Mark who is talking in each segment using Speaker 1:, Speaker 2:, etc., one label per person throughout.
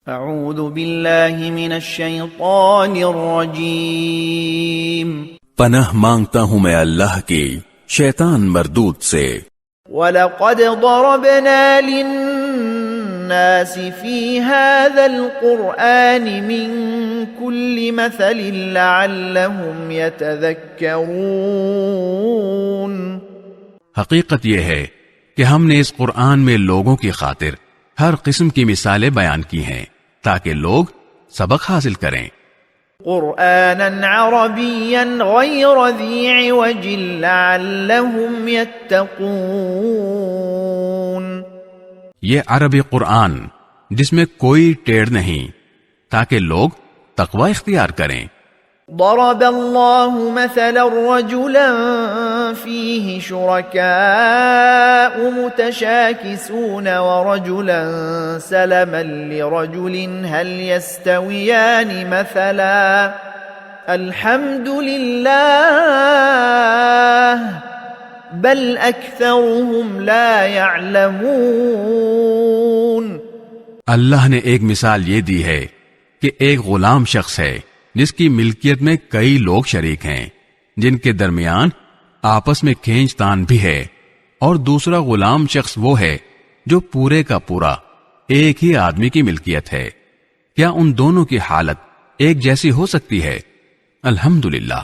Speaker 1: اعوذ باللہ من الشیطان الرجیم
Speaker 2: پناہ مانگتا ہوں میں اللہ کی شیطان مردود سے۔
Speaker 1: وَلَقَدْ ضَرَبْنَا لِلنَّاسِ فِي هَذَا الْقُرْآنِ مِنْ كُلِّ مَثَلٍ لَعَلَّهُمْ يَتَذَكَّرُونَ۔
Speaker 3: حقیقت یہ ہے کہ ہم نے اس قرآن میں لوگوں کی خاطر ہر قسم کی مثالیں بیان کی ہیں تاکہ لوگ سبق حاصل کریں۔
Speaker 1: قرآناً عربیاً غیر ذی عوج لعلہم یتقون۔
Speaker 3: یہ عربی قرآن جس میں کوئی ٹیڑھ نہیں تاکہ لوگ تقوی اختیار کریں۔
Speaker 1: ضرب اللہ مثلا رجلا فیہ شرکاء متشاکسون ورجلا سلما لرجل هل يستویان مثلا الحمد للہ بل اکثرهم لا يعلمون۔
Speaker 3: اللہ نے ایک مثال یہ دی ہے کہ ایک غلام شخص ہے جس کی ملکیت میں کئی لوگ شریک ہیں جن کے درمیان آپس میں کھینچ تان بھی ہے، اور دوسرا غلام شخص وہ ہے جو پورے کا پورا ایک ہی آدمی کی ملکیت ہے۔ کیا ان دونوں کی حالت ایک جیسی ہو سکتی ہے؟ الحمدللہ،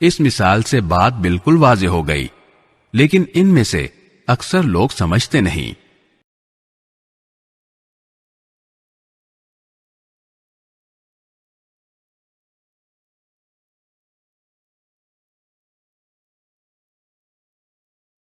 Speaker 3: اس مثال سے بات بالکل واضح ہو گئی، لیکن ان میں سے اکثر لوگ سمجھتے نہیں۔